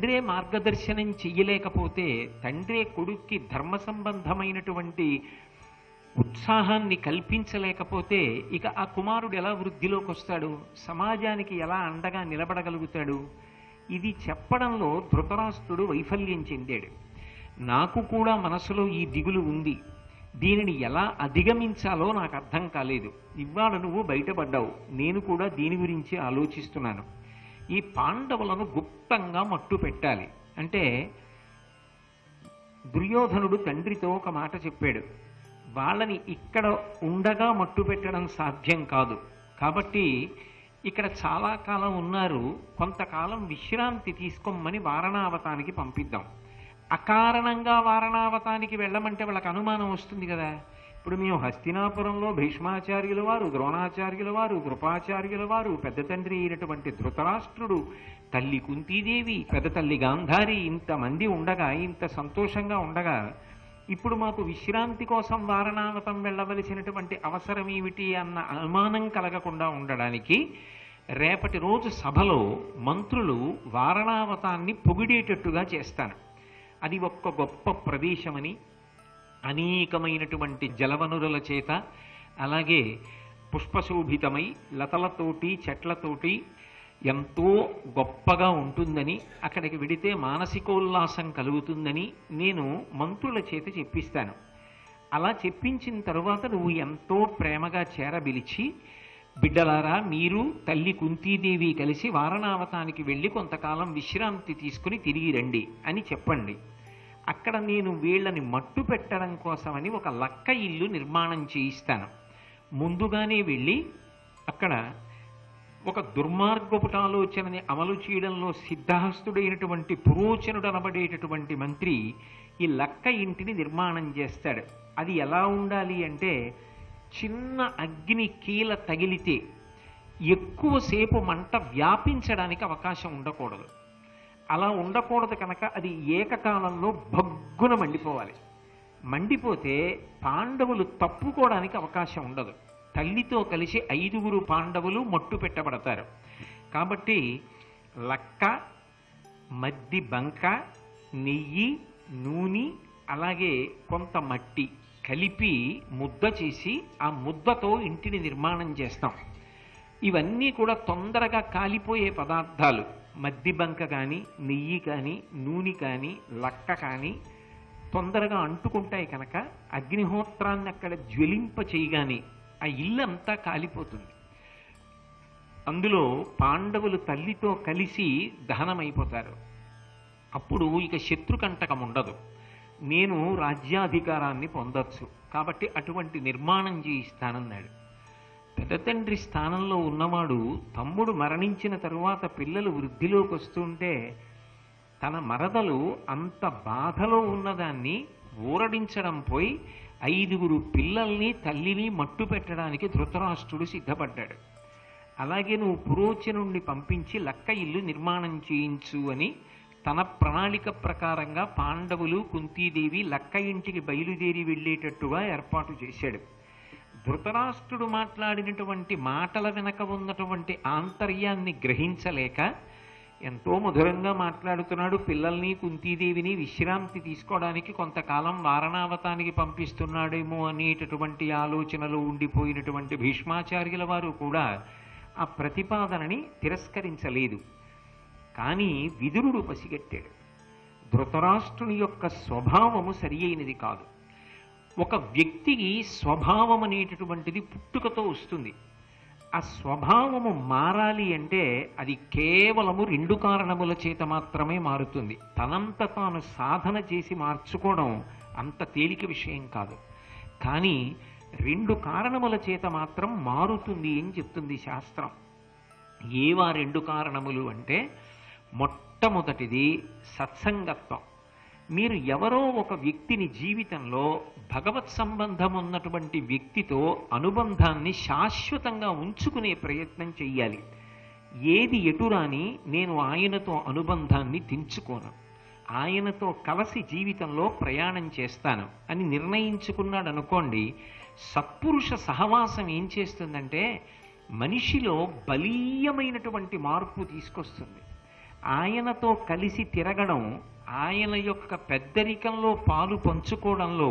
తండ్రే మార్గదర్శనం చెయ్యలేకపోతే, తండ్రే కొడుక్కి ధర్మ సంబంధమైనటువంటి ఉత్సాహాన్ని కల్పించలేకపోతే ఇక ఆ కుమారుడు ఎలా వృద్ధిలోకి వస్తాడు? సమాజానికి ఎలా అండగా నిలబడగలుగుతాడు? ఇది చెప్పడంలో ధృతరాష్ట్రుడు వైఫల్యం చెందాడు. నాకు కూడా మనసులో ఈ దిగులు ఉంది, దీనిని ఎలా అధిగమించాలో నాకు అర్థం కాలేదు. ఇవాళ నువ్వు బయటపడ్డావు, నేను కూడా దీని గురించి ఆలోచిస్తున్నాను. ఈ పాండవులను గుప్తంగా మట్టు పెట్టాలి అంటే, దుర్యోధనుడు తండ్రితో ఒక మాట చెప్పాడు, వాళ్ళని ఇక్కడ ఉండగా మట్టు పెట్టడం సాధ్యం కాదు, కాబట్టి ఇక్కడ చాలా కాలం ఉన్నారు, కొంతకాలం విశ్రాంతి తీసుకోమని వారణావతానికి పంపిద్దాం. అకారణంగా వారణావతానికి వెళ్ళమంటే వాళ్ళకి అనుమానం వస్తుంది కదా. ఇప్పుడు మేము హస్తినాపురంలో భీష్మాచార్యుల వారు, ద్రోణాచార్యుల వారు, కృపాచార్యుల వారు, పెద్ద తండ్రి అయినటువంటి ధృతరాష్ట్రుడు, తల్లి కుంతీదేవి, పెద్ద తల్లి గాంధారి, ఇంతమంది ఉండగా, ఇంత సంతోషంగా ఉండగా, ఇప్పుడు మాకు విశ్రాంతి కోసం వారణావతం వెళ్ళవలసినటువంటి అవసరం ఏమిటి అన్న అనుమానం కలగకుండా ఉండడానికి రేపటి రోజు సభలో మంత్రులు వారణావతాన్ని పొగిడేటట్టుగా చేస్తాను. అది ఒక్క గొప్ప ప్రదేశమని, అనేకమైనటువంటి జలవనురుల చేత, అలాగే పుష్పశోభితమై లతలతోటి చెట్లతోటి ఎంతో గొప్పగా ఉంటుందని, అక్కడికి వెడితే మానసికోల్లాసం కలుగుతుందని నేను మంత్రుల చేత చెప్పిస్తాను. అలా చెప్పించిన తరువాత నువ్వు ఎంతో ప్రేమగా చేరబిలిచి, బిడ్డలారా మీరు తల్లి కుంతీదేవి కలిసి వారణావతానికి వెళ్ళి కొంతకాలం విశ్రాంతి తీసుకుని తిరిగి రండి అని చెప్పండి. అక్కడ నేను వీళ్ళని మట్టు పెట్టడం కోసమని ఒక లక్క ఇల్లు నిర్మాణం చేయిస్తాను. ముందుగానే వెళ్ళి అక్కడ ఒక దుర్మార్గపుట ఆలోచనని అమలు చేయడంలో సిద్ధహస్తుడైనటువంటి పురోచనుడు అనబడేటటువంటి మంత్రి ఈ లక్క ఇంటిని నిర్మాణం చేస్తాడు. అది ఎలా ఉండాలి అంటే, చిన్న అగ్ని కీల తగిలితే ఎక్కువసేపు మంట వ్యాపించడానికి అవకాశం ఉండకూడదు. అలా ఉండకూడదు కనుక అది ఏకకాలంలో భగ్గున మండిపోవాలి. మండిపోతే పాండవులు తప్పుకోవడానికి అవకాశం ఉండదు. తల్లితో కలిసి 5 పాండవులు మట్టు పెట్టబడతారు. కాబట్టి లక్క, మద్ది బంక, నెయ్యి, నూనె, అలాగే కొంత మట్టి కలిపి ముద్ద చేసి ఆ ముద్దతో ఇంటిని నిర్మాణం చేస్తాం. ఇవన్నీ కూడా తొందరగా కాలిపోయే పదార్థాలు. మద్ది బంక కానీ, నెయ్యి కానీ, నూనె కానీ, లక్క కానీ తొందరగా అంటుకుంటాయి కనుక అగ్నిహోత్రాన్ని అక్కడ జ్వలింప చేయగానే ఆ ఇల్లంతా కాలిపోతుంది. అందులో పాండవులు తల్లితో కలిసి దహనమైపోతారు. అప్పుడు ఇక శత్రుకంటకం ఉండదు, నేను రాజ్యాధికారాన్ని పొందొచ్చు. కాబట్టి అటువంటి నిర్మాణం చేయిస్తానన్నాడు. పెద్ద తండ్రి స్థానంలో ఉన్నవాడు తమ్ముడు మరణించిన తరువాత పిల్లలు వృద్ధిలోకి వస్తుంటే తన మరదలు అంత బాధలో ఉన్నదాన్ని ఊరడించడం పోయి 5 పిల్లల్ని తల్లిని మట్టు పెట్టడానికి ధృతరాష్ట్రుడు సిద్ధపడ్డాడు. అలాగే నువ్వు పురోచనుణ్ణి పంపించి లక్క ఇల్లు నిర్మాణం చేయించు అని తన ప్రణాళిక ప్రకారంగా పాండవులు, కుంతీదేవి లక్క ఇంటికి బయలుదేరి వెళ్ళేటట్టుగా ఏర్పాటు చేశాడు. ధృతరాష్ట్రుడు మాట్లాడినటువంటి మాటల వెనక ఉన్నటువంటి ఆంతర్యాన్ని గ్రహించలేక ఎంతో మధురంగా మాట్లాడుతున్నాడు. పిల్లల్ని, కుంతీదేవిని విశ్రాంతి తీసుకోవడానికి కొంతకాలం వారణావతానికి పంపిస్తున్నాడేమో అనేటటువంటి ఆలోచనలో ఉండిపోయినటువంటి భీష్మాచార్యుల వారు కూడా ఆ ప్రతిపాదనని తిరస్కరించలేదు. కానీ విదురుడు పసిగట్టాడు, ధృతరాష్ట్రుని యొక్క స్వభావము సరి అయినది కాదు. ఒక వ్యక్తికి స్వభావం అనేటటువంటిది పుట్టుకతో వస్తుంది. ఆ స్వభావము మారాలి అంటే అది కేవలము 2 కారణముల చేత మాత్రమే మారుతుంది. తనంత తాను సాధన చేసి మార్చుకోవడం అంత తేలిక విషయం కాదు. కానీ 2 కారణముల చేత మాత్రం మారుతుంది అని చెప్తుంది శాస్త్రం. ఏవా 2 కారణములు అంటే, మొట్టమొదటిది సత్సంగత్వం. మీరు ఎవరో ఒక వ్యక్తిని జీవితంలో భగవత్ సంబంధం ఉన్నటువంటి వ్యక్తితో అనుబంధాన్ని శాశ్వతంగా ఉంచుకునే ప్రయత్నం చెయ్యాలి. ఏది ఎటురాని నేను ఆయనతో అనుబంధాన్ని తెంచుకోను, ఆయనతో కలిసి జీవితంలో ప్రయాణం చేస్తాను అని నిర్ణయించుకున్నాడు అనుకోండి. సత్పురుష సహవాసం ఏం చేస్తుందంటే మనిషిలో బలీయమైనటువంటి మార్పు తీసుకొస్తుంది. ఆయనతో కలిసి తిరగడం, ఆయన యొక్క పెద్దరికంలో పాలు పంచుకోవడంలో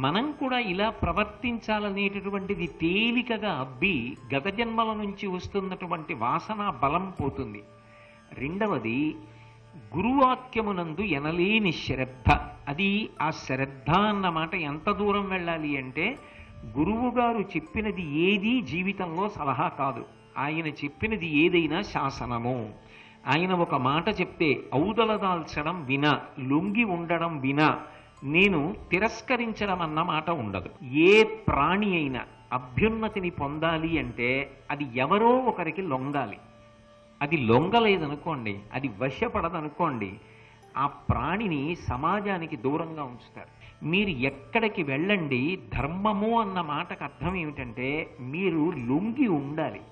మనం కూడా ఇలా ప్రవర్తించాలనేటటువంటిది తేలికగా అబ్బి గత జన్మల నుంచి వస్తున్నటువంటి వాసన బలం పోతుంది. రెండవది, గురువాక్యమునందు ఎనలేని శ్రద్ధ. అది ఆ శ్రద్ధ అన్న మాట ఎంత దూరం వెళ్ళాలి అంటే, గురువు గారు చెప్పినది ఏదీ జీవితంలో సలహా కాదు, ఆయన చెప్పినది ఏదైనా శాసనము. ఆయన ఒక మాట చెప్తే ఔదలదాల్చడం వినా, లొంగి ఉండడం వినా నేను తిరస్కరించడం అన్న మాట ఉండదు. ఏ ప్రాణి అయినా అభ్యున్నతిని పొందాలి అంటే అది ఎవరో ఒకరికి లొంగాలి. అది లొంగలేదనుకోండి, అది వశపడదనుకోండి, ఆ ప్రాణిని సమాజానికి దూరంగా ఉంచుతారు. మీరు ఎక్కడికి వెళ్ళండి, ధర్మము అన్న మాటకు అర్థం ఏమిటంటే మీరు లొంగి ఉండాలి.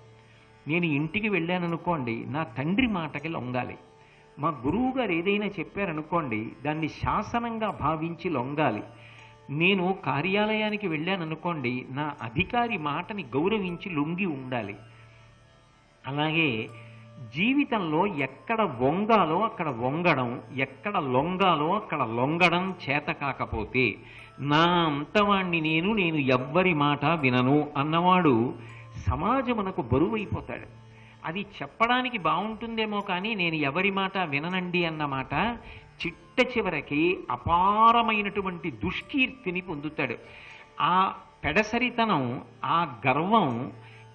నేను ఇంటికి వెళ్ళాననుకోండి, నా తండ్రి మాటకి లొంగాలి. మా గురువు గారు ఏదైనా చెప్పారనుకోండి, దాన్ని శాసనంగా భావించి లొంగాలి. నేను కార్యాలయానికి వెళ్ళాననుకోండి, నా అధికారి మాటని గౌరవించి లొంగి ఉండాలి. అలాగే జీవితంలో ఎక్కడ వంగాలో అక్కడ వంగడం, ఎక్కడ లొంగాలో అక్కడ లొంగడం చేత కాకపోతే, నా అంతవాణ్ణి నేను ఎవ్వరి మాట వినను అన్నవాడు సమాజమునకు బరువైపోతాడు. అది చెప్పడానికి బాగుంటుందేమో కానీ నేను ఎవరి మాట విననండి అన్నమాట చిట్ట చివరికి అపారమైనటువంటి దుష్కీర్తిని పొందుతాడు. ఆ పెడసరితనం, ఆ గర్వం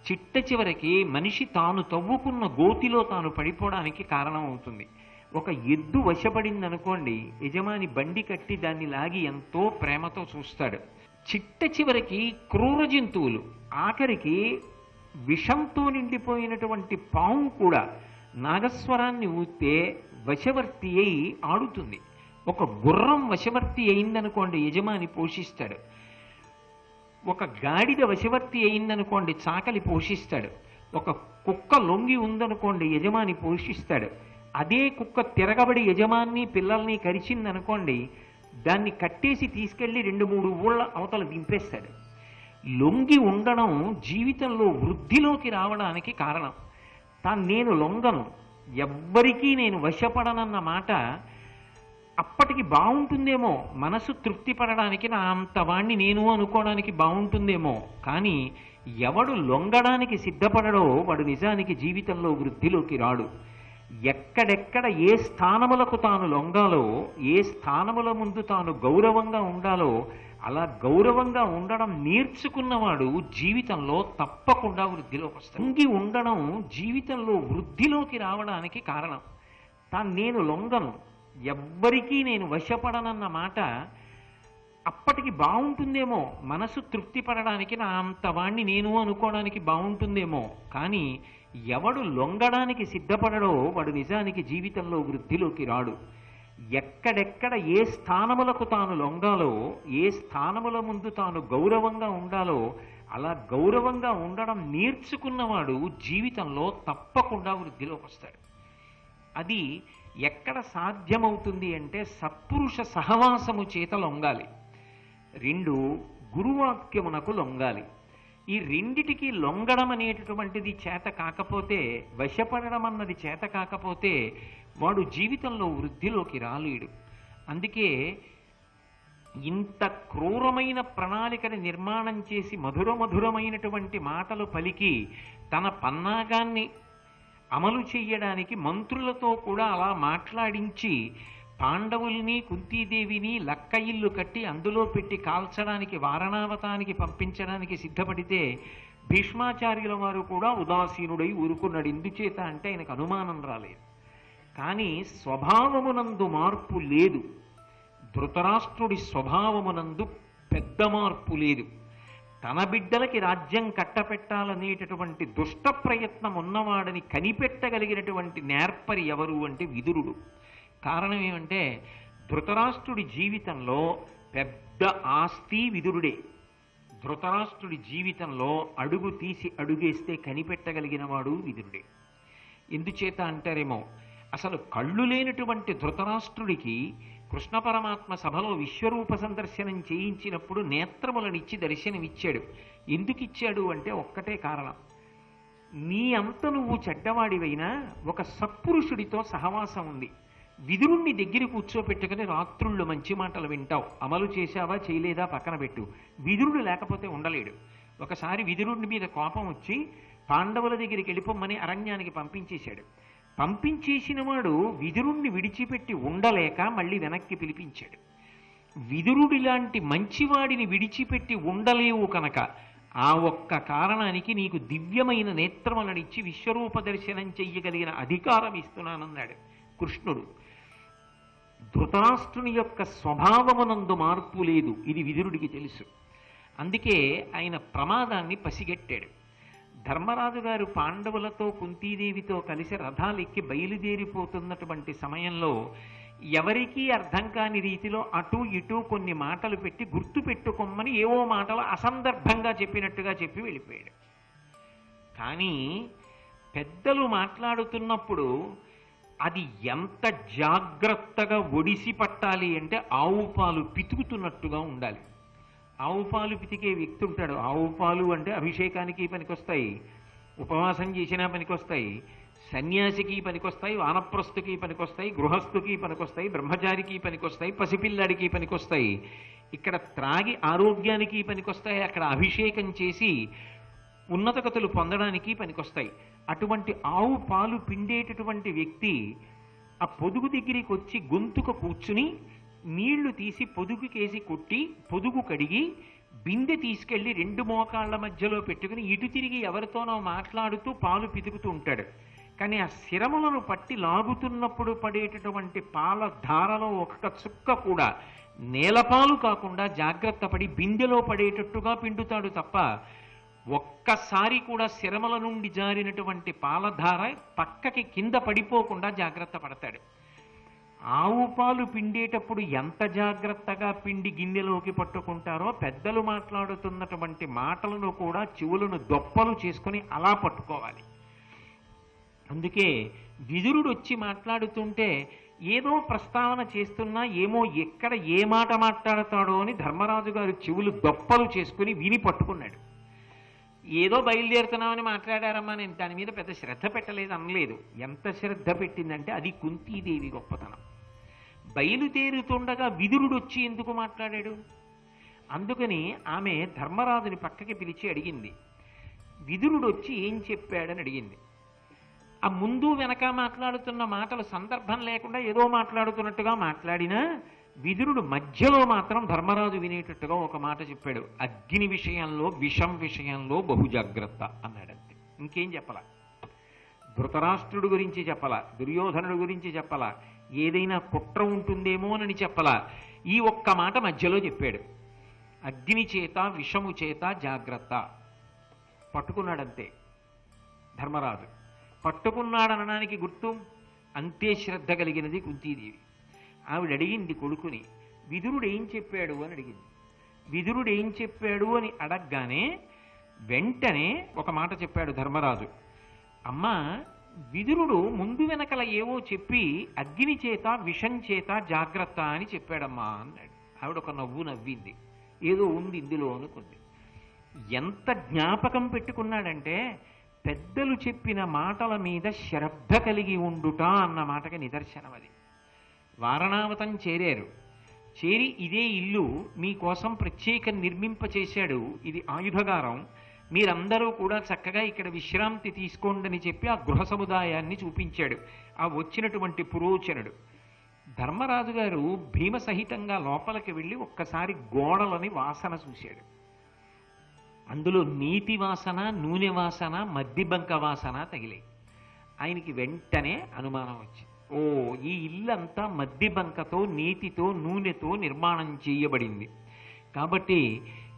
చిట్ట చివరికి మనిషి తాను తవ్వుకున్న గోతిలో తాను పడిపోవడానికి కారణం అవుతుంది. ఒక ఎద్దు వశపడిందనుకోండి, యజమాని బండి కట్టి దాన్ని లాగి ఎంతో ప్రేమతో చూస్తాడు. చిట్ట చివరికి క్రూర జంతువులు, ఆఖరికి విషంతో నిండిపోయినటువంటి పాము కూడా నాగస్వరాన్ని ఊస్తే వశవర్తి అయి ఆడుతుంది. ఒక గుర్రం వశవర్తి అయిందనుకోండి, యజమాని పోషిస్తాడు. ఒక గాడిద వశవర్తి అయిందనుకోండి, చాకలి పోషిస్తాడు. ఒక కుక్క లొంగి ఉందనుకోండి, యజమాని పోషిస్తాడు. అదే కుక్క తిరగబడి యజమాన్ని పిల్లల్ని కరిచిందనుకోండి, దాన్ని కట్టేసి తీసుకెళ్ళి 2-3 ఊళ్ళ అవతల దింపేస్తాడు. లొంగి ఉండడం జీవితంలో వృద్ధిలోకి రావడానికి కారణం. నేను లొంగను, ఎవ్వరికీ నేను వశపడనన్న మాట అప్పటికి బాగుంటుందేమో, మనసు తృప్తి పడడానికి నా అంతవాణ్ణి నేను అనుకోవడానికి బాగుంటుందేమో, కానీ ఎవడు లొంగడానికి సిద్ధపడడో వాడు నిజానికి జీవితంలో వృద్ధిలోకి రాడు. ఎక్కడెక్కడ ఏ స్థానములకు తాను లొంగాలో, ఏ స్థానముల ముందు తాను గౌరవంగా ఉండాలో అలా గౌరవంగా ఉండడం నేర్చుకున్నవాడు జీవితంలో తప్పకుండా వృద్ధిలోకి వస్తాడు. లొంగి ఉండడం జీవితంలో వృద్ధిలోకి రావడానికి కారణం. నేను లొంగను, ఎవ్వరికీ నేను వశపడనన్న మాట అప్పటికి బాగుంటుందేమో, మనసు తృప్తి పడడానికి నా అంతవాణ్ణి నేను అనుకోవడానికి బాగుంటుందేమో, కానీ ఎవడు లొంగడానికి సిద్ధపడడో వాడు నిజానికి జీవితంలో వృద్ధిలోకి రాడు. ఎక్కడెక్కడ ఏ స్థానములకు తాను లొంగాలో, ఏ స్థానముల ముందు తాను గౌరవంగా ఉండాలో అలా గౌరవంగా ఉండడం నేర్చుకున్నవాడు జీవితంలో తప్పకుండా వృద్ధిలోకి వస్తాడు. అది ఎక్కడ సాధ్యమవుతుంది అంటే సత్పురుష సహవాసము చేత లొంగాలి. 2, గురువాక్యమునకు లొంగాలి. ఈ రెండిటికి లొంగడం అనేటటువంటిది చేత కాకపోతే, వశపడడం అన్నది చేత కాకపోతే వాడు జీవితంలో వృద్ధిలోకి రాలేడు. అందుకే ఇంత క్రూరమైన ప్రణాళికని నిర్మాణం చేసి మధురమైనటువంటి మాటలు పలికి తన పన్నాగాన్ని అమలు చెయ్యడానికి మంత్రులతో కూడా అలా మాట్లాడించి పాండవుల్ని, కుంతీదేవిని లక్క ఇల్లు కట్టి అందులో పెట్టి కాల్చడానికి, వారణావతానికి పంపించడానికి సిద్ధపడితే భీష్మాచార్యుల వారు కూడా ఉదాసీనుడై ఊరుకున్నాడు. ఎందుచేత అంటే ఆయనకు అనుమానం రాలేదు. కానీ స్వభావమునందు మార్పు లేదు. ధృతరాష్ట్రుడి స్వభావమునందు పెద్ద మార్పు లేదు. తన బిడ్డలకి రాజ్యం కట్టపెట్టాలనేటటువంటి దుష్ట ప్రయత్నం ఉన్నవాడని కనిపెట్టగలిగినటువంటి నేర్పరి ఎవరు అంటే విదురుడు. కారణం ఏమంటే ధృతరాష్ట్రుడి జీవితంలో పెద్ద ఆస్తి విదురుడే. ధృతరాష్ట్రుడి జీవితంలో అడుగు తీసి అడుగేస్తే కనిపెట్టగలిగిన వాడు విదురుడే. ఎందుచేత అంటారేమో, అసలు కళ్ళు లేనటువంటి ధృతరాష్ట్రుడికి కృష్ణ పరమాత్మ సభలో విశ్వరూప సందర్శనం చేయించినప్పుడు నేత్రములనిచ్చి దర్శనమిచ్చాడు. ఎందుకు ఇచ్చాడు అంటే ఒక్కటే కారణం, నీ అంత నువ్వు చెడ్డవాడివైనా ఒక సత్పురుషుడితో సహవాసం ఉంది. విదురుణ్ణి దగ్గర కూర్చోపెట్టుకుని రాత్రుళ్ళు మంచి మాటలు వింటావు. అమలు చేశావా చేయలేదా పక్కన పెట్టు. విదురుడు లేకపోతే ఉండలేడు. ఒకసారి విదురుడి మీద కోపం వచ్చి పాండవుల దగ్గరికి వెళ్ళిపోమ్మని అరణ్యానికి పంపించేశాడు. పంపించేసిన వాడు విదురుణ్ణి విడిచిపెట్టి ఉండలేక మళ్ళీ వెనక్కి పిలిపించాడు. విదురుడిలాంటి మంచివాడిని విడిచిపెట్టి ఉండలేవు కనుక ఆ ఒక్క కారణానికి నీకు దివ్యమైన నేత్రములనిచ్చి విశ్వరూప దర్శనం చెయ్యగలిగిన అధికారం ఇస్తున్నానన్నాడు కృష్ణుడు. ధృతరాష్ట్రుని యొక్క స్వభావమునందు మార్పు లేదు, ఇది విదురుడికి తెలుసు. అందుకే ఆయన ప్రమాదాన్ని పసిగట్టాడు. ధర్మరాజు గారు పాండవులతో కుంతీదేవితో కలిసి రథాలెక్కి బయలుదేరిపోతున్నటువంటి సమయంలో ఎవరికీ అర్థం కాని రీతిలో అటూ ఇటూ కొన్ని మాటలు పెట్టి గుర్తు పెట్టుకోమని ఏవో మాటలు అసందర్భంగా చెప్పినట్టుగా చెప్పి వెళ్ళిపోయాడు. కానీ పెద్దలు మాట్లాడుతున్నప్పుడు అది ఎంత జాగ్రత్తగా ఒడిసి పట్టాలి అంటే ఆవు పాలు పితుకుతున్నట్టుగా ఉండాలి. ఆవు పాలు పితికే వ్యక్తి ఉంటాడు. ఆవు పాలు అంటే అభిషేకానికి పనికొస్తాయి, ఉపవాసం చేసినా పనికొస్తాయి, సన్యాసికి పనికొస్తాయి, వానప్రస్థుకి పనికొస్తాయి, గృహస్థుకి పనికొస్తాయి, బ్రహ్మచారికి పనికొస్తాయి, పసిపిల్లాడికి పనికొస్తాయి. ఇక్కడ త్రాగి ఆరోగ్యానికి పనికొస్తాయి, అక్కడ అభిషేకం చేసి ఉన్నతగతులు పొందడానికి పనికొస్తాయి. అటువంటి ఆవు పాలు పిండేటటువంటి వ్యక్తి ఆ పొదుగు దగ్గరికి వచ్చి గొంతుకు కూర్చుని నీళ్లు తీసి పొదుగుకేసి కొట్టి పొదుగు కడిగి బిందె తీసుకెళ్లి రెండు మోకాళ్ల మధ్యలో పెట్టుకుని ఇటు తిరిగి ఎవరితోనో మాట్లాడుతూ పాలు పితుకుతూ ఉంటాడు. కానీ ఆ శిరములను పట్టి లాగుతున్నప్పుడు పడేటటువంటి పాల ధారలో ఒక్క చుక్క కూడా నేలపాలు కాకుండా జాగ్రత్త పడి బిందెలో పడేటట్టుగా పిండుతాడు తప్ప ఒక్కసారి కూడా శిరముల నుండి జారినటువంటి పాలధార పక్కకి కింద పడిపోకుండా జాగ్రత్త పడతాడు. ఆవు పాలు పిండేటప్పుడు ఎంత జాగ్రత్తగా పిండి గిన్నెలోకి పట్టుకుంటారో పెద్దలు మాట్లాడుతున్నటువంటి మాటలను కూడా చెవులను దొప్పలు చేసుకుని అలా పట్టుకోవాలి. అందుకే విదురుడు వచ్చి మాట్లాడుతుంటే ఏదో ప్రస్తావన చేస్తున్నా ఏమో ఎక్కడ ఏ మాట మాట్లాడతాడో అని ధర్మరాజు గారు చెవులు దొప్పలు చేసుకుని విని పట్టుకున్నాడు. ఏదో బయలుదేరుతున్నామని మాట్లాడారమ్మా, నేను దాని మీద పెద్ద శ్రద్ధ పెట్టలేదు అనలేదు. ఎంత శ్రద్ధ పెట్టిందంటే అది కుంతీదేవి గొప్పతనం. బయలుదేరుతుండగా విదురుడు వచ్చి ఎందుకు మాట్లాడాడు? అందుకని ఆమె ధర్మరాజుని పక్కకి పిలిచి అడిగింది, విదురుడు వచ్చి ఏం చెప్పాడని అడిగింది. ఆ ముందు వెనక మాట్లాడుతున్న మాటలు సందర్భం లేకుండా ఏదో మాట్లాడుతున్నట్టుగా మాట్లాడినా విదురుడు మధ్యలో మాత్రం ధర్మరాజు వినేటట్టుగా ఒక మాట చెప్పాడు. అగ్ని విషయంలో విషం విషయంలో బహుజాగ్రత్త అన్నాడంతే. ఇంకేం చెప్పలా. ధృతరాష్ట్రుడు గురించి చెప్పలా, దుర్యోధనుడు గురించి చెప్పలా, ఏదైనా కుట్ర ఉంటుందేమోనని చెప్పలా. ఈ ఒక్క మాట మధ్యలో చెప్పాడు. అగ్ని చేత విషము చేత జాగ్రత్త. పట్టుకున్నాడంతే ధర్మరాజు. పట్టుకున్నాడనడానికి గుర్తు అంతే శ్రద్ధ కలిగినది కుంతీదేవి. ఆవిడ అడిగింది కొడుకుని, విదురుడు ఏం చెప్పాడు అని అడిగింది. విదురుడు ఏం చెప్పాడు అని అడగగానే వెంటనే ఒక మాట చెప్పాడు ధర్మరాజు. అమ్మా, విదురుడు ముందు వెనకల ఏవో చెప్పి అగ్ని చేత విషం చేత జాగ్రత్త అని చెప్పాడమ్మా అన్నాడు. ఆవిడ ఒక నవ్వు నవ్వింది. ఏదో ఉంది ఇందులో అనుకుంది. ఎంత జ్ఞాపకం పెట్టుకున్నాడంటే పెద్దలు చెప్పిన మాటల మీద శ్రద్ధ కలిగి ఉండుట అన్న మాటకి నిదర్శనం అది. వారణావతం చేరారు. చేరి ఇదే ఇల్లు మీకోసం ప్రత్యేక నిర్మింపచేశాడు, ఇది ఆయుధగారం, మీరందరూ కూడా చక్కగా ఇక్కడ విశ్రాంతి తీసుకోండి అని చెప్పి ఆ గృహ సముదాయాన్ని చూపించాడు ఆ వచ్చినటువంటి పురోచనుడు. ధర్మరాజు గారు భీమసహితంగా లోపలికి వెళ్ళి ఒక్కసారి గోడలని వాసన చూశాడు. అందులో నీతి వాసన, నూనె వాసన, మద్దిబంక వాసన తగిలాయి. ఆయనకి వెంటనే అనుమానం వచ్చింది. ఓ, ఈ ఇల్లంతా మద్దిబంకతో నీతితో నూనెతో నిర్మాణం చేయబడింది కాబట్టి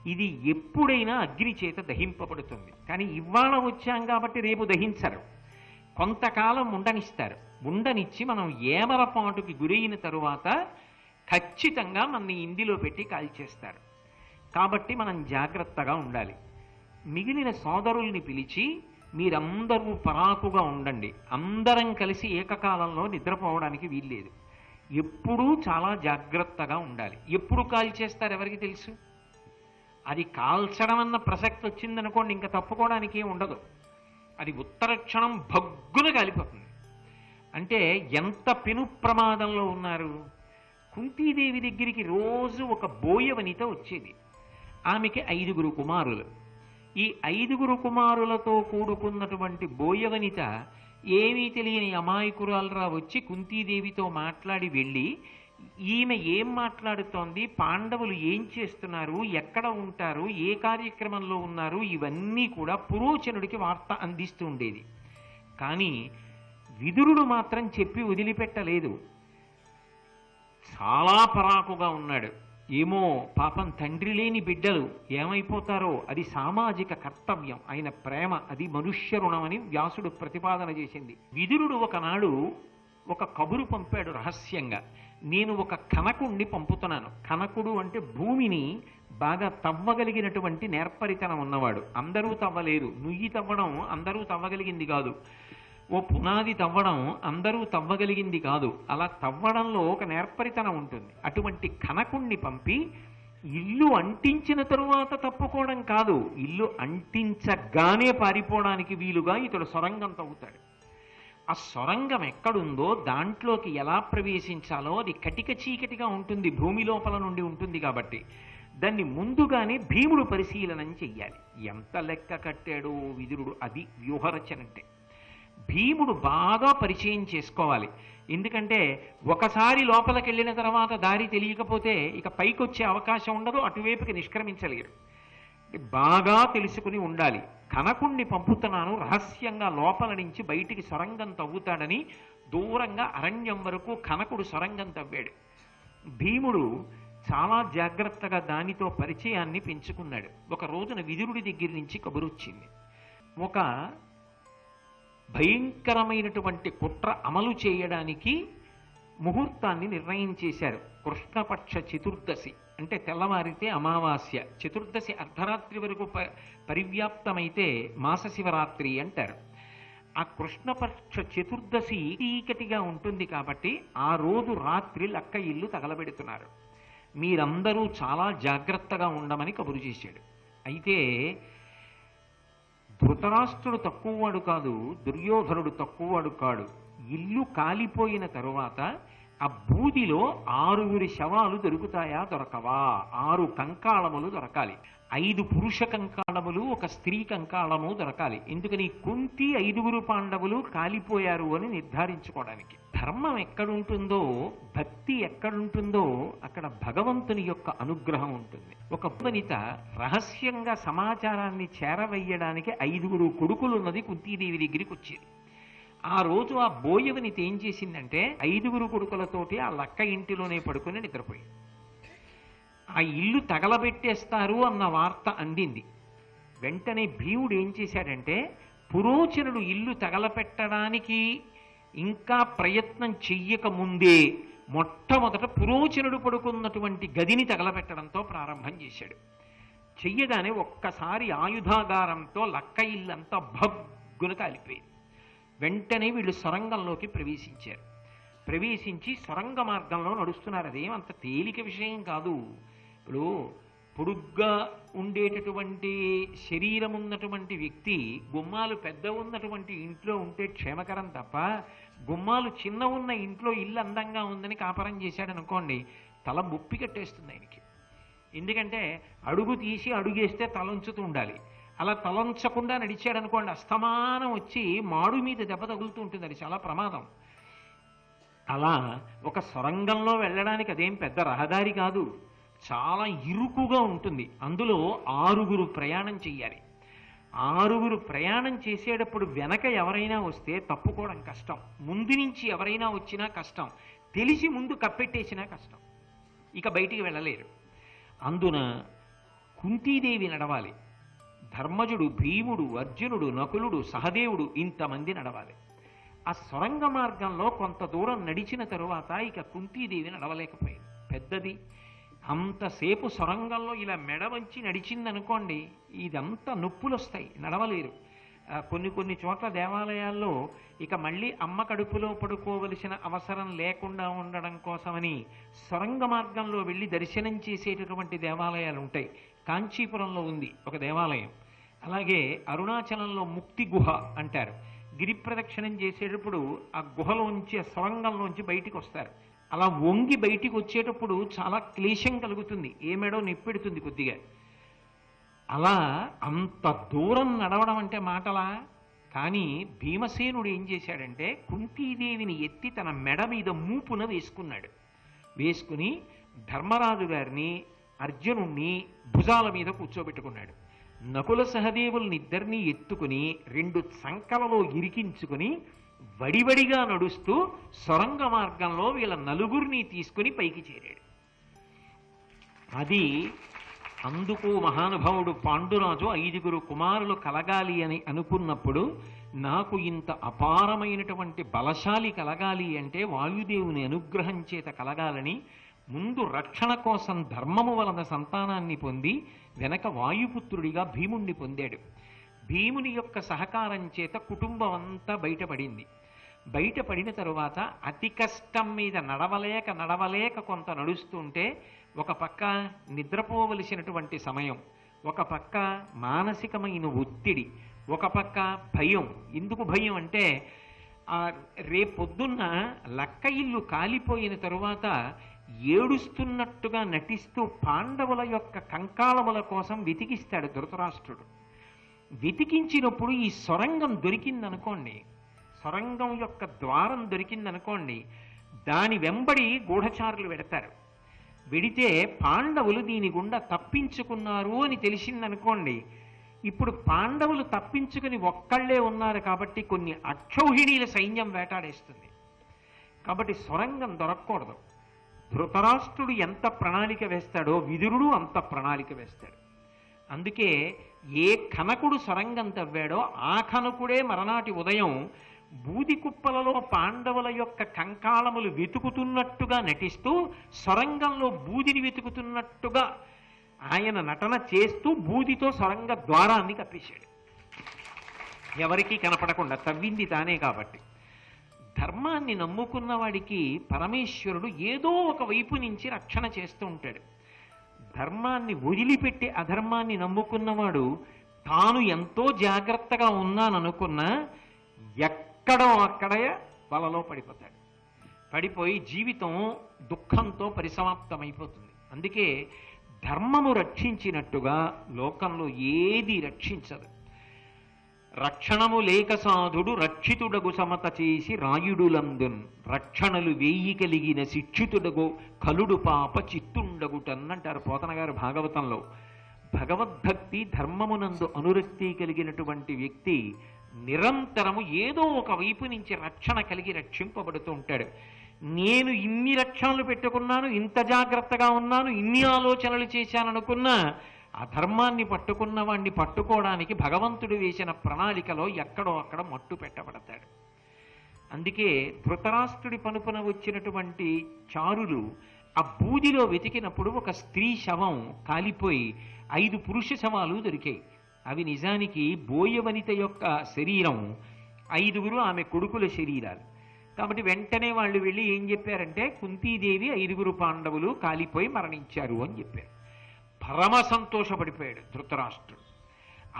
ఇది ఎప్పుడైనా అగ్ని చేత దహింపబడుతుంది. కానీ ఇవాళ వచ్చాం కాబట్టి రేపు దహించరు, కొంతకాలం ఉండనిస్తారు. ఉండనిచ్చి మనం ఏమరపాటుకి గురైన తరువాత ఖచ్చితంగా మన ఇందులో పెట్టి కాల్చేస్తారు. కాబట్టి మనం జాగ్రత్తగా ఉండాలి. మిగిలిన సోదరుల్ని పిలిచి మీరందరూ పరాకుగా ఉండండి, అందరం కలిసి ఏకకాలంలో నిద్రపోవడానికి వీల్లేదు, ఎప్పుడూ చాలా జాగ్రత్తగా ఉండాలి. ఎప్పుడు కాల్చేస్తారు ఎవరికి తెలుసు? అది కాల్చడం అన్న ప్రసక్తి వచ్చిందనుకోండి ఇంకా తప్పుకోవడానికి ఏం ఉండదు. అది ఉత్తర క్షణం భగ్గున కాలిపోతుంది. అంటే ఎంత పెను ప్రమాదంలో ఉన్నారు. కుంతీదేవి దగ్గరికి రోజు ఒక బోయవనిత వచ్చేది. ఆమెకి 5 కుమారులు. ఈ 5 కుమారులతో కూడుకున్నటువంటి బోయవనిత ఏమీ తెలియని అమాయకురాలరా వచ్చి కుంతీదేవితో మాట్లాడి వెళ్ళి, ఈమె ఏం మాట్లాడుతోంది, పాండవులు ఏం చేస్తున్నారు, ఎక్కడ ఉంటారు, ఏ కార్యక్రమంలో ఉన్నారు, ఇవన్నీ కూడా పురోచనుడికి వార్త అందిస్తూ ఉండేది. కానీ విదురుడు మాత్రం చెప్పి వదిలిపెట్టలేదు. చాలా పరాకుగా ఉన్నాడు. ఏమో పాపం తండ్రి లేని బిడ్డలు ఏమైపోతారో, అది సామాజిక కర్తవ్యం, ఆయన ప్రేమ అది మనుష్య రుణమని వ్యాసుడు ప్రతిపాదన చేసింది. విదురుడు ఒకనాడు ఒక కబురు పంపాడు రహస్యంగా. నేను ఒక కనకుణ్ణి పంపుతున్నాను. కనకుడు అంటే భూమిని బాగా తవ్వగలిగినటువంటి నేర్పరితనం ఉన్నవాడు. అందరూ తవ్వలేరు. నుయ్యి తవ్వడం అందరూ తవ్వగలిగింది కాదు. ఓ పునాది తవ్వడం అందరూ తవ్వగలిగింది కాదు. అలా తవ్వడంలో ఒక నేర్పరితనం ఉంటుంది. అటువంటి కనకుణ్ణి పంపి ఇల్లు అంటించిన తరువాత తప్పుకోవడం కాదు, ఇల్లు అంటించగానే పారిపోవడానికి వీలుగా ఇతడు సొరంగం తవ్వుతాడు. ఆ సొరంగం ఎక్కడుందో దాంట్లోకి ఎలా ప్రవేశించాలో అది కటిక చీకటిగా ఉంటుంది, భూమి లోపల నుండి ఉంటుంది కాబట్టి దాన్ని ముందుగానే భీముడు పరిశీలనం చెయ్యాలి. ఎంత లెక్క కట్టాడో విదురుడు. అది వ్యూహరచన అంటే. భీముడు బాగా పరిచయం చేసుకోవాలి. ఎందుకంటే ఒకసారి లోపలికి వెళ్ళిన తర్వాత దారి తెలియకపోతే ఇక పైకి వచ్చే అవకాశం ఉండదు, అటువైపుకి నిష్క్రమించలేరు. బాగా తెలుసుకుని ఉండాలి. కనకుణ్ణి పంపుతున్నాను, రహస్యంగా లోపల నుంచి బయటికి సొరంగం తవ్వుతాడని దూరంగా అరణ్యం వరకు కనకుడు సొరంగం తవ్వాడు. భీముడు చాలా జాగ్రత్తగా దానితో పరిచయాన్ని పెంచుకున్నాడు. ఒక రోజున విదురుడి దగ్గర నుంచి కబురొచ్చింది. ఒక భయంకరమైనటువంటి కుట్ర అమలు చేయడానికి ముహూర్తాన్ని నిర్ణయం చేశారు. కృష్ణపక్ష చతుర్దశి అంటే తెల్లవారితే అమావాస్య, చతుర్దశి అర్ధరాత్రి వరకు పరివ్యాప్తమైతే మాస శివరాత్రి అంటారు. ఆ కృష్ణపక్ష చతుర్దశి చీకటిగా ఉంటుంది కాబట్టి ఆ రోజు రాత్రి లక్క ఇల్లు తగలబెడుతున్నారు. మీరందరూ చాలా జాగ్రత్తగా ఉండమని కబురు చేశాడు. అయితే ధృతరాష్ట్రుడు తక్కువవాడు కాదు, దుర్యోధనుడు తక్కువవాడు కాడు. ఇల్లు కాలిపోయిన తరువాత ఆ బూదిలో 6 శవాలు దొరుకుతాయా, దొరకవా? 6 కంకాళములు దొరకాలి. 5 పురుష కంకాళములు, 1 స్త్రీ కంకాళము దొరకాలి. ఎందుకని? కుంతి 5 పాండవులు కాలిపోయారు అని నిర్ధారించుకోవడానికి. ధర్మం ఎక్కడుంటుందో, భక్తి ఎక్కడుంటుందో అక్కడ భగవంతుని యొక్క అనుగ్రహం ఉంటుంది. ఒక వనిత రహస్యంగా సమాచారాన్ని చేరవేయడానికి 5 కొడుకులున్నది కుంతీదేవి దగ్గరికి వచ్చేది. ఆ రోజు ఆ బోయవనిత ఏం చేసిందంటే 5 కొడుకులతోటి ఆ లక్క ఇంటిలోనే పడుకుని నిద్రపోయింది. ఆ ఇల్లు తగలబెట్టేస్తారు అన్న వార్త అందింది. వెంటనే భీముడు ఏం చేశాడంటే పురోచనుడు ఇల్లు తగలపెట్టడానికి ఇంకా ప్రయత్నం చెయ్యక ముందే మొట్టమొదట పురోచనుడు పడుకున్నటువంటి గదిని తగలపెట్టడంతో ప్రారంభం చేశాడు. చెయ్యగానే ఒక్కసారి ఆయుధాగారంతో లక్క ఇల్లంతా భగ్గున కాలిపోయింది. వెంటనే వీళ్ళు సొరంగంలోకి ప్రవేశించారు. ప్రవేశించి సొరంగ మార్గంలో నడుస్తున్నారు. అదేమంత తేలిక విషయం కాదు. ఇప్పుడు పొడుగ్గా ఉండేటటువంటి శరీరం ఉన్నటువంటి వ్యక్తి గుమ్మాలు పెద్ద ఉన్నటువంటి ఇంట్లో ఉంటే క్షేమకరం తప్ప, గుమ్మాలు చిన్న ఉన్న ఇంట్లో ఇల్లు అందంగా ఉందని కాపరం చేశాడు అనుకోండి, తల ముప్పి కట్టేస్తుంది ఆయనకి. ఎందుకంటే అడుగు తీసి అడుగేస్తే తలంచుతూ ఉండాలి. అలా తలంచకుండా నడిచాడు అనుకోండి, అస్తమానం వచ్చి మాడు మీద దెబ్బ తగులుతూ ఉంటుంది. అది చాలా ప్రమాదం. అలా ఒక సొరంగంలో వెళ్ళడానికి అదేం పెద్ద రహదారి కాదు, చాలా ఇరుకుగా ఉంటుంది. అందులో 6 ప్రయాణం చెయ్యాలి. 6 ప్రయాణం చేసేటప్పుడు వెనక ఎవరైనా వస్తే తప్పుకోవడం కష్టం, ముందు నుంచి ఎవరైనా వచ్చినా కష్టం, తెలిసి ముందు కప్పెట్టేసినా కష్టం, ఇక బయటికి వెళ్ళలేరు. అందున కుంతీదేవి నడవాలి, ధర్మజుడు, భీముడు, అర్జునుడు, నకులుడు, సహదేవుడు ఇంతమంది నడవాలి. ఆ సొరంగ మార్గంలో కొంత దూరం నడిచిన తరువాత ఇక కుంతీదేవి నడవలేకపోయింది. పెద్దది, అంతసేపు సొరంగంలో ఇలా మెడ వంచి నడిచిందనుకోండి, ఇదంతా నొప్పులు వస్తాయి, నడవలేరు. కొన్ని చోట్ల దేవాలయాల్లో ఇక మళ్ళీ అమ్మ కడుపులో పడుకోవలసిన అవసరం లేకుండా ఉండడం కోసమని సొరంగ మార్గంలో వెళ్ళి దర్శనం చేసేటటువంటి దేవాలయాలు ఉంటాయి. కాంచీపురంలో ఉంది ఒక దేవాలయం. అలాగే అరుణాచలంలో ముక్తి గుహ అంటారు. గిరి ప్రదక్షిణం చేసేటప్పుడు ఆ గుహలోంచి, ఆ సొరంగంలోంచి బయటికి వస్తారు. అలా వంగి బయటికి వచ్చేటప్పుడు చాలా క్లేశం కలుగుతుంది, ఏమేడో నొప్పెడుతుంది కొద్దిగా. అలా అంత దూరం నడవడం అంటే మాటలా? కానీ భీమసేనుడు ఏం చేశాడంటే కుంతీదేవిని ఎత్తి తన మెడ మీద మూపున వేసుకున్నాడు. వేసుకుని ధర్మరాజు గారిని, అర్జునుణ్ణి భుజాల మీద కూర్చోబెట్టుకున్నాడు. నకుల సహదేవుల్ని ఇద్దరినీ ఎత్తుకుని 2 సంకలలో ఇరికించుకుని వడివడిగా నడుస్తూ సొరంగ మార్గంలో వీళ్ళ నలుగురిని తీసుకుని పైకి చేరాడు. అది అందుకు మహానుభావుడు పాండురాజు 5 కుమారులు కలగాలి అని అనుకున్నప్పుడు, నాకు ఇంత అపారమైనటువంటి బలశాలి కలగాలి అంటే వాయుదేవుని అనుగ్రహం చేత కలగాలని ముందు రక్షణ కోసం ధర్మము వలన సంతానాన్ని పొంది వెనక వాయుపుత్రుడిగా భీముణ్ణి పొందాడు. భీముని యొక్క సహకారం చేత కుటుంబం అంతా బయటపడింది. బయటపడిన తరువాత అతి కష్టం మీద నడవలేక కొంత నడుస్తుంటే, ఒక పక్క నిద్రపోవలసినటువంటి సమయం, ఒక పక్క మానసికమైన ఒత్తిడి, ఒక పక్క భయం. ఎందుకు భయం అంటే రేపొద్దున్న లక్క ఇల్లు కాలిపోయిన తరువాత ఏడుస్తున్నట్టుగా నటిస్తూ పాండవుల యొక్క కంకాళముల కోసం వెతికిస్తాడు ధృతరాష్ట్రుడు. వెతికించినప్పుడు ఈ సొరంగం దొరికిందనుకోండి, సొరంగం యొక్క ద్వారం దొరికిందనుకోండి, దాని వెంబడి గూఢచారులు వెడతారు. వెడితే పాండవులు దీని గుండా తప్పించుకున్నారు అని తెలిసిందనుకోండి, ఇప్పుడు పాండవులు తప్పించుకుని ఒక్కళ్లే ఉన్నారు కాబట్టి కొన్ని అక్షౌహిణీల సైన్యం వేటాడేస్తుంది. కాబట్టి సొరంగం దొరకకూడదు. ధృతరాష్ట్రుడు ఎంత ప్రణాళిక వేస్తాడో విదురుడు అంత ప్రణాళిక వేస్తాడు. అందుకే ఏ కనకుడు సొరంగం తవ్వాడో ఆ కనకుడే మరనాటి ఉదయం బూది కుప్పలలో పాండవుల యొక్క కంకాళములు వెతుకుతున్నట్టుగా నటిస్తూ సొరంగంలో బూదిని వెతుకుతున్నట్టుగా ఆయన నటన చేస్తూ బూదితో సొరంగ ద్వారాన్ని కప్పేశాడు, ఎవరికీ కనపడకుండా. తవ్వింది తానే కాబట్టి. ధర్మాన్ని నమ్ముకున్న వాడికి పరమేశ్వరుడు ఏదో ఒక వైపు నుంచి రక్షణ చేస్తూ ఉంటాడు. ధర్మాన్ని వదిలిపెట్టి అధర్మాన్ని నమ్ముకున్నవాడు తాను ఎంతో జాగ్రత్తగా ఉన్నాననుకున్నా ఎక్కడో అక్కడే వలలో పడిపోతాడు. పడిపోయి జీవితం దుఃఖంతో పరిసమాప్తమైపోతుంది. అందుకే ధర్మము రక్షించినట్టుగా లోకంలో ఏది రక్షించదు. రక్షణము లేక సాధుడు రక్షితుడగు సమత చేసి రాయుడులందున్ రక్షణలు వేయి కలిగిన శిక్షితుడగు కలుడు పాప చిత్తుండగుటన్నంటారు పోతన గారు భాగవతంలో. భగవద్భక్తి, ధర్మమునందు అనురక్తి కలిగినటువంటి వ్యక్తి నిరంతరము ఏదో ఒక వైపు నుంచి రక్షణ కలిగి రక్షింపబడుతూ ఉంటాడు. నేను ఇన్ని రక్షణలు పెట్టుకున్నాను, ఇంత జాగ్రత్తగా ఉన్నాను, ఇన్ని ఆలోచనలు చేశాననుకున్నా అధర్మాన్ని పట్టుకున్న వాణ్ణి పట్టుకోవడానికి భగవంతుడు వేసిన ప్రణాళికలో ఎక్కడో అక్కడ మట్టు పెట్టబడతాడు. అందుకే ధృతరాష్ట్రుడి పనుపున వచ్చినటువంటి చారులు ఆ బూదిలో వెతికినప్పుడు ఒక స్త్రీ శవం కాలిపోయి 5 పురుష శవాలు దొరికాయి. అవి నిజానికి బోయవనిత యొక్క శరీరం, 5 ఆమె కొడుకుల శరీరాలు. కాబట్టి వెంటనే వాళ్ళు వెళ్ళి ఏం చెప్పారంటే కుంతీదేవి 5 పాండవులు కాలిపోయి మరణించారు అని చెప్పారు. పరమ సంతోషపడిపోయాడు ధృతరాష్ట్రుడు.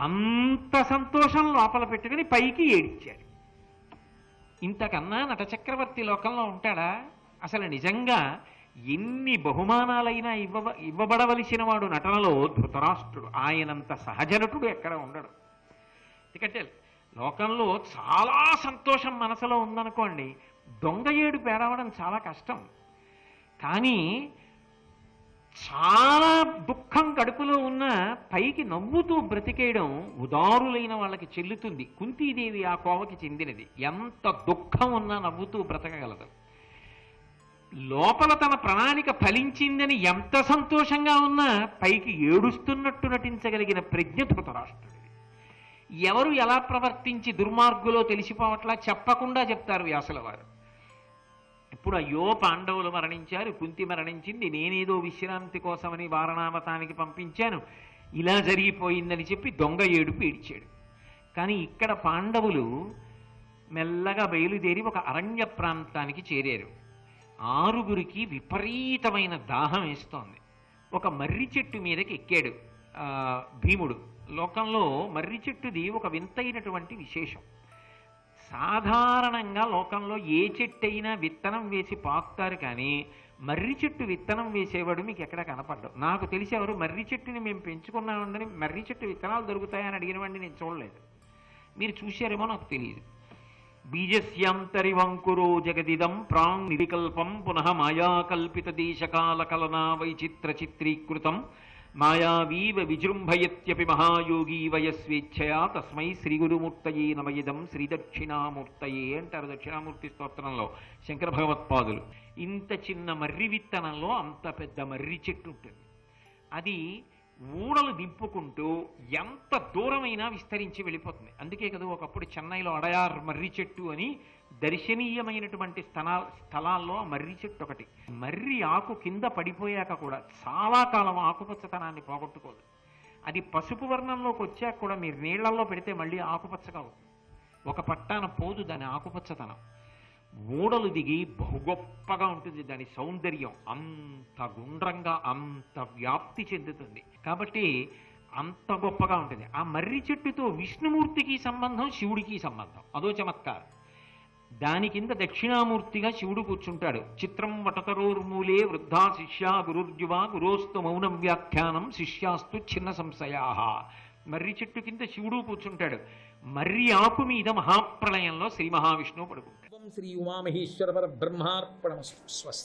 అంత సంతోషం లోపల పెట్టుకుని పైకి ఏడిచాడు. ఇంతకన్నా నటచక్రవర్తి లోకంలో ఉంటాడా? అసలు నిజంగా ఎన్ని బహుమానాలైనా ఇవ్వబడవలసిన వాడు నటనలో ధృతరాష్ట్రుడు. ఆయనంత సహజనటుడు ఎక్కడ ఉండడు. ఎందుకంటే లోకంలో చాలా సంతోషం మనసులో ఉందనుకోండి, దొంగ ఏడు పేడవడం చాలా కష్టం. కానీ చాలా దుఃఖం కడుపులో ఉన్న పైకి నవ్వుతూ బ్రతికేయడం ఉదారులైన వాళ్ళకి చెల్లుతుంది. కుంతీదేవి ఆ కోవకి చెందినది. ఎంత దుఃఖం ఉన్నా నవ్వుతూ బ్రతకగలదు. లోపల తన ప్రణాళిక ఫలించిందని ఎంత సంతోషంగా ఉన్నా పైకి ఏడుస్తున్నట్టు నటించగలిగిన ప్రజ్ఞ ధృతరాష్ట్రుడిది. ఎవరు ఎలా ప్రవర్తించి దుర్మార్గులో తెలిసిపోవట్లా చెప్పకుండా చెప్తారు వ్యాసుల వారు. ఇప్పుడు అయ్యో పాండవులు మరణించారు, కుంతి మరణించింది, నేనేదో విశ్రాంతి కోసమని వారణావతానికి పంపించాను, ఇలా జరిగిపోయిందని చెప్పి దొంగ ఏడుపు ఏడ్చాడు. కానీ ఇక్కడ పాండవులు మెల్లగా బయలుదేరి ఒక అరణ్య ప్రాంతానికి చేరారు. 6 విపరీతమైన దాహం వేస్తోంది. ఒక మర్రి చెట్టు మీదకి ఎక్కాడు భీముడు లోకంలో మర్రి చెట్టుది ఒక వింతైనటువంటి విశేషం. సాధారణంగా లోకంలో ఏ చెట్టు అయినా విత్తనం వేసి పాకుతారు, కానీ మర్రి చెట్టు విత్తనం వేసేవాడు మీకు ఎక్కడ కనపడ్డావు. నాకు తెలిసి ఎవరు మర్రి చెట్టుని మేము పెంచుకున్నామందని మర్రి చెట్టు విత్తనాలు దొరుకుతాయని అడిగినవాడిని నేను చూడలేదు. మీరు చూశారేమో నాకు తెలియదు. బీజస్యాంతరివంకురో జగదిదం ప్రాంగ్ నిరికల్పం పునః మాయాకల్పిత దేశకాల కలనా వైచిత్ర చిత్రీకృతం మాయావీవ విజృంభయత్యపి మహాయోగీ వయస్వేచ్ఛయా తస్మై శ్రీ గురుమూర్తయే నమయిదం శ్రీ దక్షిణామూర్తయే అంటారు దక్షిణామూర్తి స్తోత్రంలో శంకర భగవత్పాదులు. ఇంత చిన్న మర్రి విత్తనంలో అంత పెద్ద మర్రి చెట్టు ఉంటుంది. అది ఊడలు దింపుకుంటూ ఎంత దూరమైనా విస్తరించి వెళ్ళిపోతుంది. అందుకే కదా ఒకప్పుడు చెన్నైలో అడయార్ మర్రి చెట్టు అని దర్శనీయమైనటువంటి స్థలాల్లో మర్రి చెట్టు ఒకటి. మర్రి ఆకు కింద పడిపోయాక కూడా చాలా కాలం ఆకుపచ్చతనాన్ని పోగొట్టుకోదు. అది పసుపు వర్ణంలోకి వచ్చాక కూడా మీరు నీళ్లలో పెడితే మళ్ళీ ఆకుపచ్చగా అవుతుంది. ఒక పట్టాన పోదు దాని ఆకుపచ్చతనం. ఊడలు దిగి బహుగొప్పగా ఉంటుంది దాని సౌందర్యం. అంత గుండ్రంగా అంత వ్యాప్తి చెందుతుంది కాబట్టి అంత గొప్పగా ఉంటుంది. ఆ మర్రి చెట్టుతో విష్ణుమూర్తికి సంబంధం, శివుడికి సంబంధం. అదో చమత్కారం. దాని కింద దక్షిణామూర్తిగా శివుడు కూర్చుంటాడు. చిత్రం వటతరోర్మూలే వృద్ధా శిష్యా గురుర్యువా గురోస్తు మౌనం వ్యాఖ్యానం శిష్యాస్తు చిన్న సంశయా. మర్రి చెట్టు కింద శివుడు కూర్చుంటాడు. మర్రి ఆకు మీద మహాప్రళయంలో శ్రీ మహావిష్ణువు పడుకుంటాడు. శ్రీ ఉమామహేశ్వర పరబ్రహ్మార్పణమస్తు. స్వస్తి.